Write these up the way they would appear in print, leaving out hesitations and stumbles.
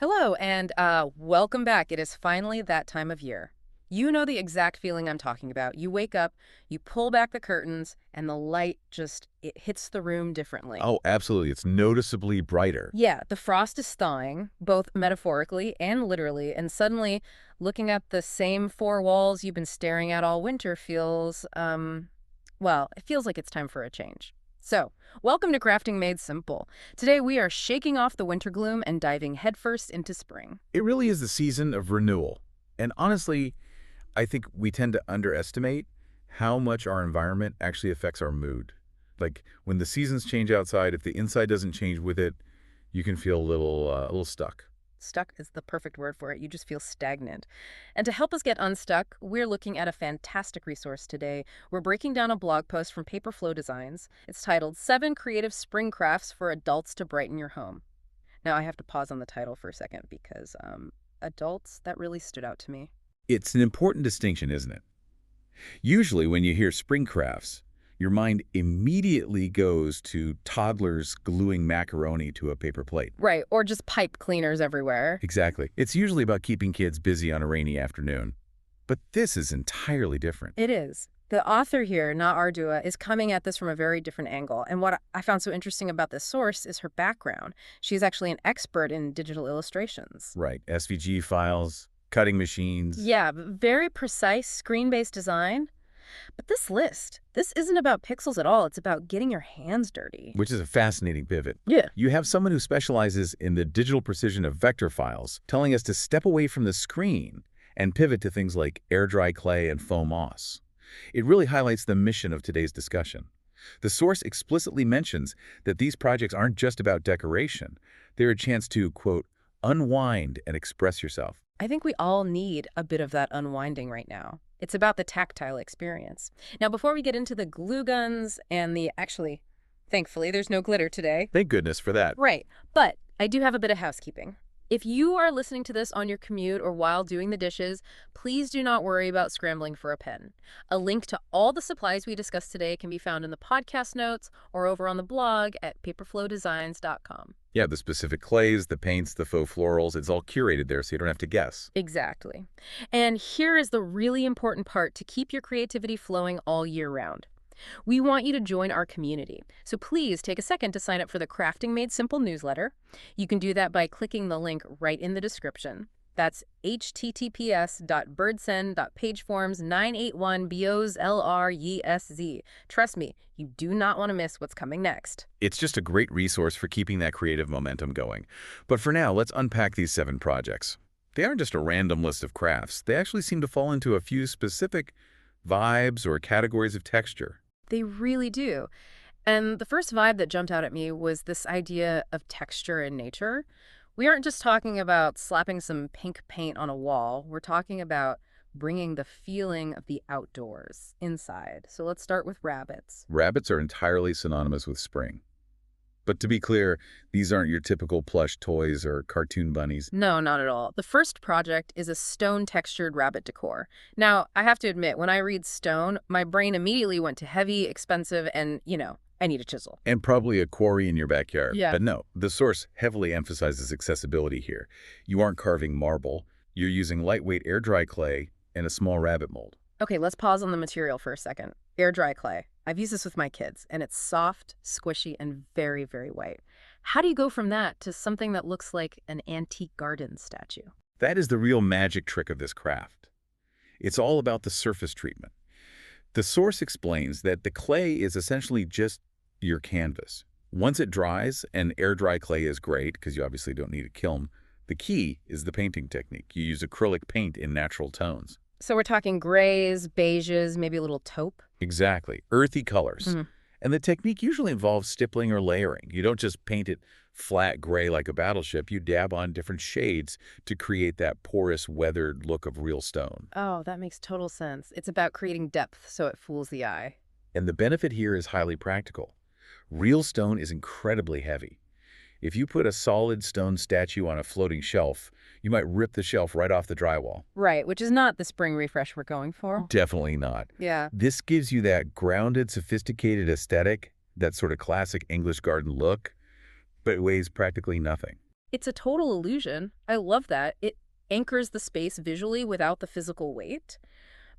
Hello, and welcome back. It is finally that time of year. You know the exact feeling I'm talking about. You wake up, you pull back the curtains, and the light it hits the room differently. Oh, absolutely. It's noticeably brighter. Yeah, the frost is thawing, both metaphorically and literally, and suddenly looking at the same four walls you've been staring at all winter well, it feels like it's time for a change. So, welcome to Crafting Made Simple. Today we are shaking off the winter gloom and diving headfirst into spring. It really is the season of renewal. And honestly, I think we tend to underestimate how much our environment actually affects our mood. Like when the seasons change outside, if the inside doesn't change with it, you can feel a little stuck. Stuck is the perfect word for it. You just feel stagnant. And to help us get unstuck, we're looking at a fantastic resource today. We're breaking down a blog post from Paperflow Designs. It's titled 7 Creative Spring Crafts for Adults to Brighten Your Home. Now, I have to pause on the title for a second because adults, that really stood out to me. It's an important distinction, isn't it? Usually when you hear spring crafts, your mind immediately goes to toddlers gluing macaroni to a paper plate. Right, or just pipe cleaners everywhere. Exactly. It's usually about keeping kids busy on a rainy afternoon. But this is entirely different. It is. The author here, Not Ardua, is coming at this from a very different angle. And what I found so interesting about this source is her background. She's actually an expert in digital illustrations. Right. SVG files, cutting machines. Yeah, very precise screen-based design. But this isn't about pixels at all. It's about getting your hands dirty. Which is a fascinating pivot. Yeah. You have someone who specializes in the digital precision of vector files telling us to step away from the screen and pivot to things like air-dry clay and foam moss. It really highlights the mission of today's discussion. The source explicitly mentions that these projects aren't just about decoration. They're a chance to, quote, unwind and express yourself. I think we all need a bit of that unwinding right now. It's about the tactile experience. Now, before we get into the glue guns and thankfully, there's no glitter today. Thank goodness for that. Right. But I do have a bit of housekeeping. If you are listening to this on your commute or while doing the dishes, please do not worry about scrambling for a pen. A link to all the supplies we discussed today can be found in the podcast notes or over on the blog at paperflowdesigns.com. Yeah, the specific clays, the paints, the faux florals, it's all curated there so you don't have to guess. Exactly. And here is the really important part to keep your creativity flowing all year round. We want you to join our community, so please take a second to sign up for the Crafting Made Simple newsletter. You can do that by clicking the link right in the description. That's https://birdsen.pageforms981bozlrezz. Trust me, you do not want to miss what's coming next. It's just a great resource for keeping that creative momentum going. But for now, let's unpack these 7 projects. They aren't just a random list of crafts. They actually seem to fall into a few specific vibes or categories of texture. They really do. And the first vibe that jumped out at me was this idea of texture in nature. We aren't just talking about slapping some pink paint on a wall. We're talking about bringing the feeling of the outdoors inside. So let's start with rabbits. Rabbits are entirely synonymous with spring. But to be clear, these aren't your typical plush toys or cartoon bunnies. No, not at all. The first project is a stone-textured rabbit decor. Now, I have to admit, when I read stone, my brain immediately went to heavy, expensive, and, I need a chisel. And probably a quarry in your backyard. Yeah. But no, the source heavily emphasizes accessibility here. You aren't carving marble. You're using lightweight air-dry clay and a small rabbit mold. Okay, let's pause on the material for a second. Air-dry clay. I've used this with my kids, and it's soft, squishy, and very, very white. How do you go from that to something that looks like an antique garden statue? That is the real magic trick of this craft. It's all about the surface treatment. The source explains that the clay is essentially just your canvas. Once it dries, and air-dry clay is great because you obviously don't need a kiln, the key is the painting technique. You use acrylic paint in natural tones. So we're talking grays, beiges, maybe a little taupe? Exactly. Earthy colors. And the technique usually involves stippling or layering. You don't just paint it flat gray like a battleship. You dab on different shades to create that porous, weathered look of real stone. Oh, that makes total sense. It's about creating depth so it fools the eye. And the benefit here is highly practical. Real stone is incredibly heavy. If you put a solid stone statue on a floating shelf, you might rip the shelf right off the drywall. Right, which is not the spring refresh we're going for. Definitely not. Yeah. This gives you that grounded, sophisticated aesthetic, that sort of classic English garden look, but it weighs practically nothing. It's a total illusion. I love that. It anchors the space visually without the physical weight.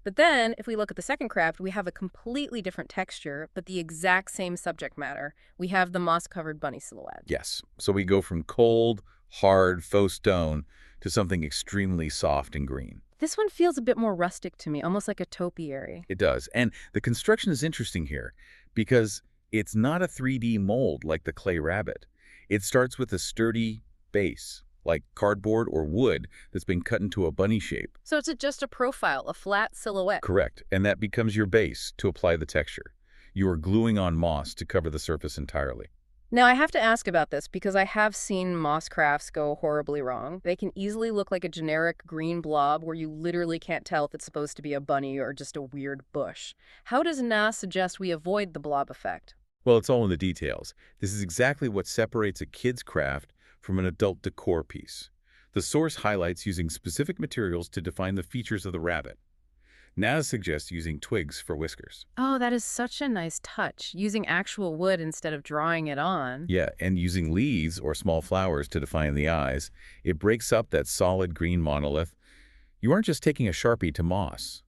But then, if we look at the second craft, we have a completely different texture, but the exact same subject matter. We have the moss-covered bunny silhouette. Yes. So we go from cold, hard, faux stone to something extremely soft and green. This one feels a bit more rustic to me, almost like a topiary. It does. And the construction is interesting here because it's not a 3D mold like the clay rabbit. It starts with a sturdy base, like cardboard or wood that's been cut into a bunny shape. So it's just a profile, a flat silhouette. Correct. And that becomes your base to apply the texture. You are gluing on moss to cover the surface entirely. Now, I have to ask about this because I have seen moss crafts go horribly wrong. They can easily look like a generic green blob where you literally can't tell if it's supposed to be a bunny or just a weird bush. How does Na suggest we avoid the blob effect? Well, it's all in the details. This is exactly what separates a kid's craft from an adult decor piece. The source highlights using specific materials to define the features of the rabbit. Naz suggests using twigs for whiskers. Oh, that is such a nice touch, using actual wood instead of drawing it on. Yeah, and using leaves or small flowers to define the eyes. It breaks up that solid green monolith. You aren't just taking a Sharpie to moss.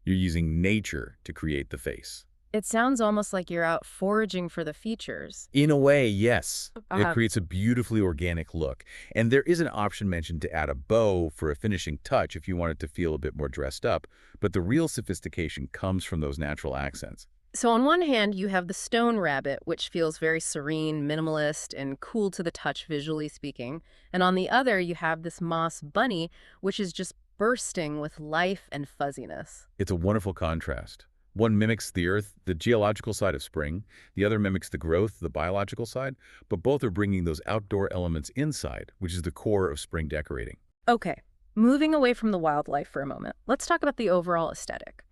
You're using nature to create the face. It sounds almost like you're out foraging for the features. In a way, yes. It Uh, creates a beautifully organic look. And there is an option mentioned to add a bow for a finishing touch if you want it to feel a bit more dressed up. But the real sophistication comes from those natural accents. So on one hand, you have the stone rabbit, which feels very serene, minimalist, and cool to the touch, visually speaking. And on the other, you have this moss bunny, which is just bursting with life and fuzziness. It's a wonderful contrast. One mimics the earth, the geological side of spring. The other mimics the growth, the biological side. But both are bringing those outdoor elements inside, which is the core of spring decorating. Okay, moving away from the wildlife for a moment, let's talk about the overall aesthetic.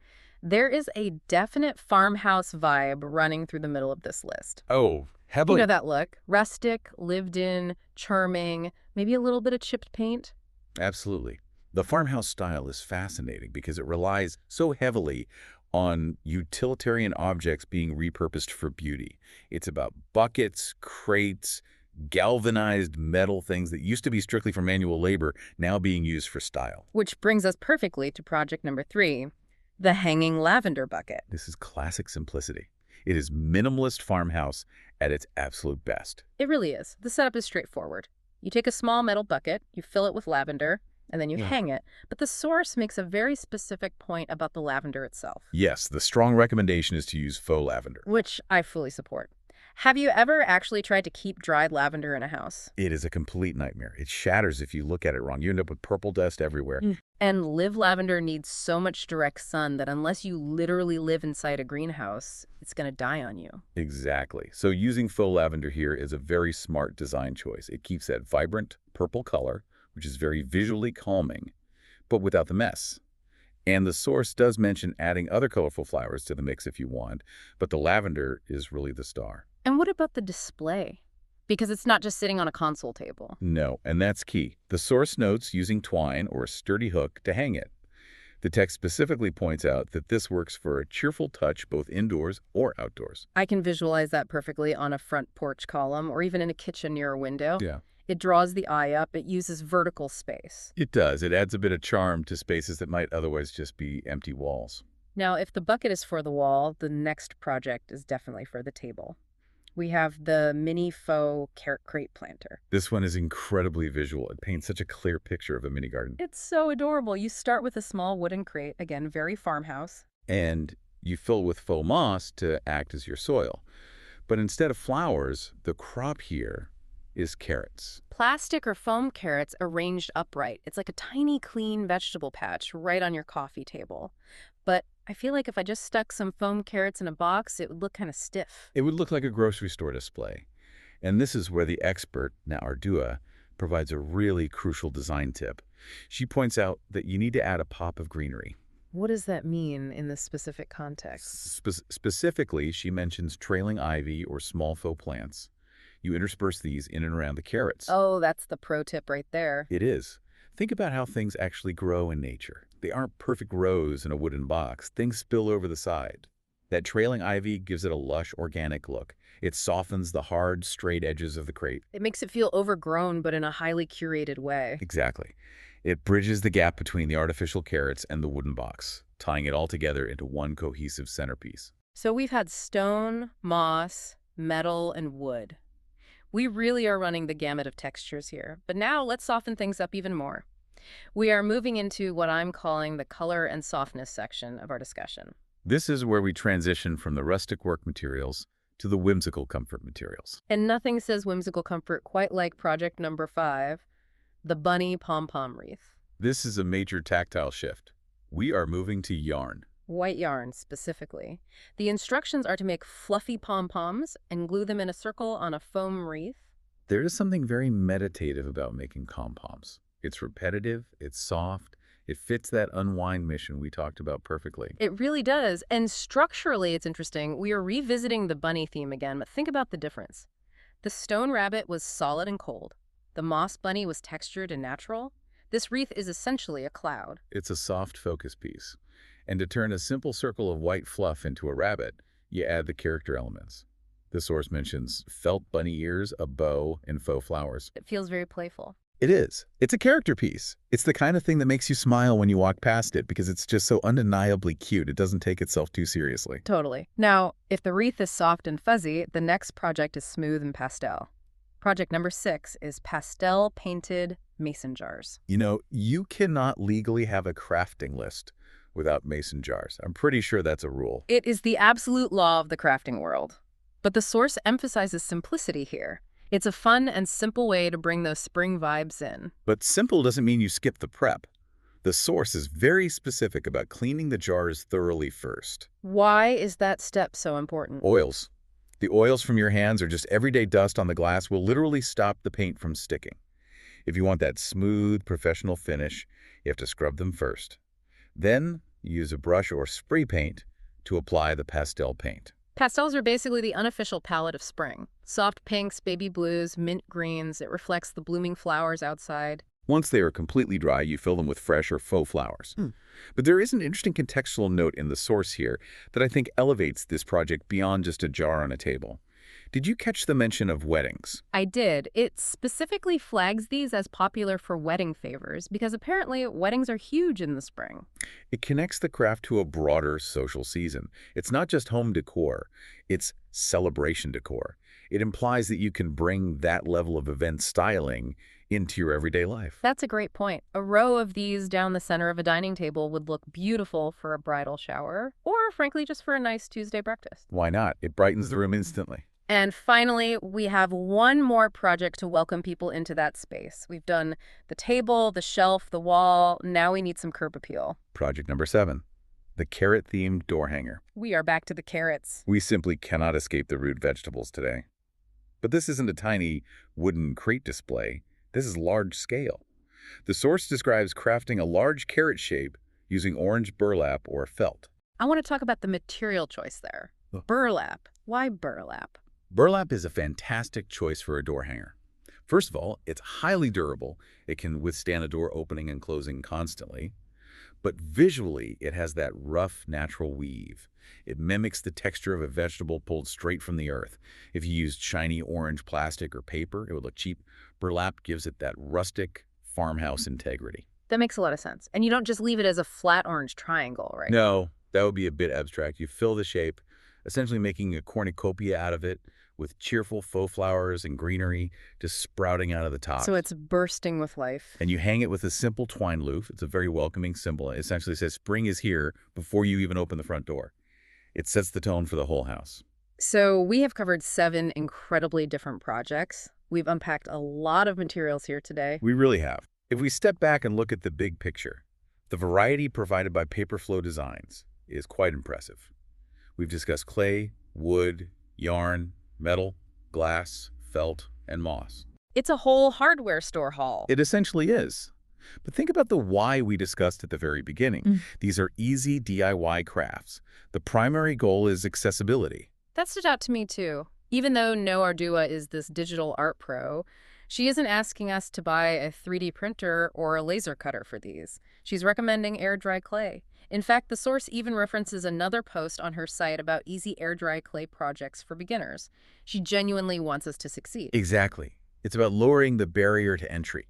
There is a definite farmhouse vibe running through the middle of this list. Oh, You heavily. know that look? Rustic, lived in, charming, maybe a little bit of chipped paint. Absolutely. The farmhouse style is fascinating because it relies so heavily on utilitarian objects being repurposed for beauty. It's about buckets, crates, galvanized metal things that used to be strictly for manual labor, now being used for style. Which brings us perfectly to project number 3, the hanging lavender bucket. This is classic simplicity. It is minimalist farmhouse at its absolute best. It really is. The setup is straightforward. You take a small metal bucket, you fill it with lavender, and then you hang it. But the source makes a very specific point about the lavender itself, Yes, the strong recommendation is to use faux lavender. which I fully support. Have you ever actually tried to keep dried lavender in a house? It is a complete nightmare. It shatters if you look at it wrong. You end up with purple dust everywhere. And live lavender needs so much direct sun that unless you literally live inside a greenhouse, it's going to die on you. Exactly. So using faux lavender here is a very smart design choice. It keeps that vibrant purple color, which is very visually calming, but without the mess. And the source does mention adding other colorful flowers to the mix if you want, but the lavender is really the star. And what about the display? Because it's not just sitting on a console table. No, and that's key. The source notes using twine or a sturdy hook to hang it. The text specifically points out that this works for a cheerful touch both indoors or outdoors. I can visualize that perfectly on a front porch column or even in a kitchen near a window. Yeah. It draws the eye up. It uses vertical space. It does. It adds a bit of charm to spaces that might otherwise just be empty walls. Now, if the bucket is for the wall, the next project is definitely for the table. We have the mini faux carrot crate planter. This one is incredibly visual. It paints such a clear picture of a mini garden. It's so adorable. You start with a small wooden crate, again, very farmhouse. And you fill with faux moss to act as your soil. But instead of flowers, the crop here is carrots. Plastic or foam carrots arranged upright. It's like a tiny, clean vegetable patch right on your coffee table. But I feel like if I just stuck some foam carrots in a box, it would look kind of stiff. It would look like a grocery store display. And this is where the expert, Ardua, provides a really crucial design tip. She points out that you need to add a pop of greenery. What does that mean in this specific context? Specifically, she mentions trailing ivy or small faux plants. You intersperse these in and around the carrots. Oh, that's the pro tip right there. It is. Think about how things actually grow in nature. They aren't perfect rows in a wooden box. Things spill over the side. That trailing ivy gives it a lush, organic look, It softens the hard, straight edges of the crate. It makes it feel overgrown, but in a highly curated way. Exactly. It bridges the gap between the artificial carrots and the wooden box, tying it all together into one cohesive centerpiece. So we've had stone, moss, metal, and wood. We really are running the gamut of textures here. But now let's soften things up even more. We are moving into what I'm calling the color and softness section of our discussion. This is where we transition from the rustic work materials to the whimsical comfort materials. And nothing says whimsical comfort quite like project number 5, the bunny pom-pom wreath. This is a major tactile shift. We are moving to yarn. White yarn, specifically. The instructions are to make fluffy pom-poms and glue them in a circle on a foam wreath. There is something very meditative about making pom-poms. It's repetitive, it's soft, it fits that unwind mission we talked about perfectly. It really does. And structurally, it's interesting. We are revisiting the bunny theme again, but think about the difference. The stone rabbit was solid and cold. The moss bunny was textured and natural. This wreath is essentially a cloud. It's a soft focus piece. And to turn a simple circle of white fluff into a rabbit, you add the character elements. The source mentions felt bunny ears, a bow, and faux flowers. It feels very playful. It is. It's a character piece. It's the kind of thing that makes you smile when you walk past it because it's just so undeniably cute. It doesn't take itself too seriously. Totally. Now, if the wreath is soft and fuzzy, the next project is smooth and pastel. Project number 6 is pastel painted mason jars. You know, you cannot legally have a crafting list without mason jars. I'm pretty sure that's a rule. It is the absolute law of the crafting world. But the source emphasizes simplicity here. It's a fun and simple way to bring those spring vibes in. But simple doesn't mean you skip the prep. The source is very specific about cleaning the jars thoroughly first. Why is that step so important? Oils. The oils from your hands or just everyday dust on the glass will literally stop the paint from sticking. If you want that smooth, professional finish, you have to scrub them first. Then, use a brush or spray paint to apply the pastel paint. Pastels are basically the unofficial palette of spring. Soft pinks, baby blues, mint greens. It reflects the blooming flowers outside. Once they are completely dry, you fill them with fresh or faux flowers. But there is an interesting contextual note in the source here that I think elevates this project beyond just a jar on a table. Did you catch the mention of weddings? I did. It specifically flags these as popular for wedding favors because apparently weddings are huge in the spring. It connects the craft to a broader social season. It's not just home decor, it's celebration decor. It implies that you can bring that level of event styling into your everyday life. That's a great point. A row of these down the center of a dining table would look beautiful for a bridal shower or, frankly, just for a nice Tuesday breakfast. Why not? It brightens the room instantly. And finally, we have one more project to welcome people into that space. We've done the table, the shelf, the wall. Now we need some curb appeal. Project number 7, the carrot-themed door hanger. We are back to the carrots. We simply cannot escape the root vegetables today. But this isn't a tiny wooden crate display. This is large scale. The source describes crafting a large carrot shape using orange burlap or felt. I want to talk about the material choice there. Burlap. Why burlap? Burlap is a fantastic choice for a door hanger. First of all, it's highly durable. It can withstand a door opening and closing constantly. But visually, it has that rough, natural weave. It mimics the texture of a vegetable pulled straight from the earth. If you used shiny orange plastic or paper, it would look cheap. Burlap gives it that rustic, farmhouse integrity. That makes a lot of sense. And you don't just leave it as a flat orange triangle, right? No, that would be a bit abstract. You fill the shape, essentially making a cornucopia out of it, with cheerful faux flowers and greenery just sprouting out of the top. So it's bursting with life. And you hang it with a simple twine loop. It's a very welcoming symbol. It essentially says spring is here before you even open the front door. It sets the tone for the whole house. So we have covered 7 incredibly different projects. We've unpacked a lot of materials here today. We really have. If we step back and look at the big picture, the variety provided by Paperflow Designs is quite impressive. We've discussed clay, wood, yarn, metal, glass, felt, and moss. It's a whole hardware store haul. It essentially is. But think about the why we discussed at the very beginning. These are easy DIY crafts. The primary goal is accessibility. That stood out to me too. Even though No Ardua is this digital art pro, She isn't asking us to buy a 3D printer or a laser cutter for these. She's recommending air dry clay. In fact, the source even references another post on her site about easy air dry clay projects for beginners. She genuinely wants us to succeed. Exactly. It's about lowering the barrier to entry.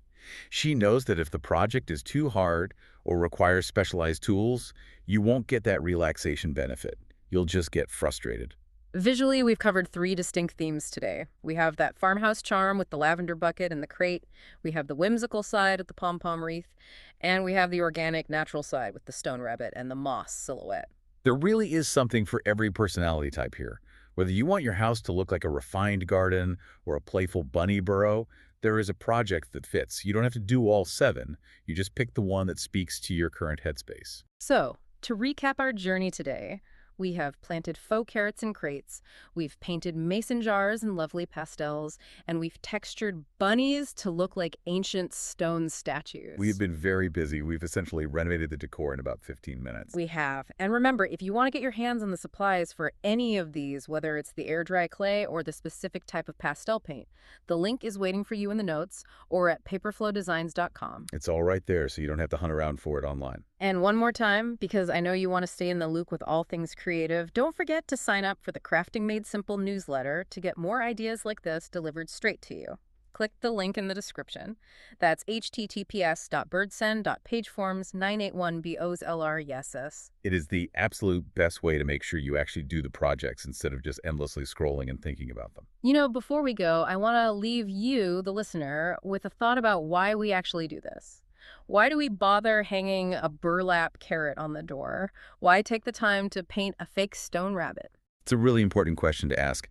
She knows that if the project is too hard or requires specialized tools, you won't get that relaxation benefit. You'll just get frustrated. Visually, we've covered three distinct themes today. We have that farmhouse charm with the lavender bucket and the crate, we have the whimsical side with the pom-pom wreath, and we have the organic, natural side with the stone rabbit and the moss silhouette. There really is something for every personality type here. Whether you want your house to look like a refined garden or a playful bunny burrow, there is a project that fits. You don't have to do all seven. You just pick the one that speaks to your current headspace. So, to recap our journey today, we have planted faux carrots in crates, we've painted mason jars in lovely pastels, and we've textured bunnies to look like ancient stone We've statues. been very busy. We've essentially renovated the decor in about 15 minutes. We have. And remember, if you want to get your hands on the supplies for any of these, whether it's the air dry clay or the specific type of pastel paint, the link is waiting for you in the notes or at paperflowdesigns.com. It's all right there, so you don't have to hunt around for it online. And one more time, because I know you want to stay in the loop with all things creative, don't forget to sign up for the Crafting Made Simple newsletter to get more ideas like this delivered straight to you. Click the link in the description. That's https://birdsend.pageforms981bozlr. It is the absolute best way to make sure you actually do the projects instead of just endlessly scrolling and thinking about them. Before we go, I want to leave you, the listener, with a thought about why we actually do this. Why do we bother hanging a burlap carrot on the door? Why take the time to paint a fake stone rabbit? It's a really important question to ask.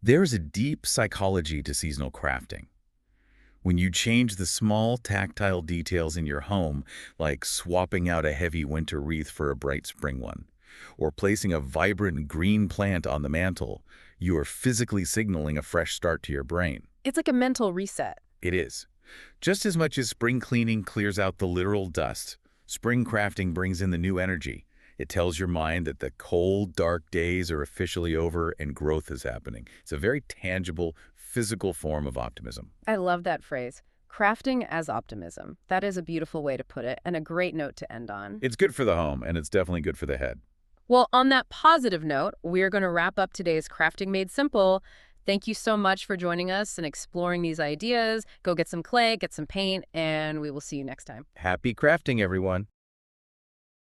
There's a deep psychology to seasonal crafting. When you change the small tactile details in your home, like swapping out a heavy winter wreath for a bright spring one, or placing a vibrant green plant on the mantle, you are physically signaling a fresh start to your brain. It's like a mental reset. It is. Just as much as spring cleaning clears out the literal dust, spring crafting brings in the new energy. It tells your mind that the cold, dark days are officially over and growth is happening. It's a very tangible, physical form of optimism. I love that phrase. Crafting as optimism. That is a beautiful way to put it and a great note to end on. It's good for the home, and it's definitely good for the head. Well, on that positive note, we're going to wrap up today's Crafting Made Simple. Thank you so much for joining us and exploring these ideas. Go get some clay, get some paint, and we will see you next time. Happy crafting, everyone!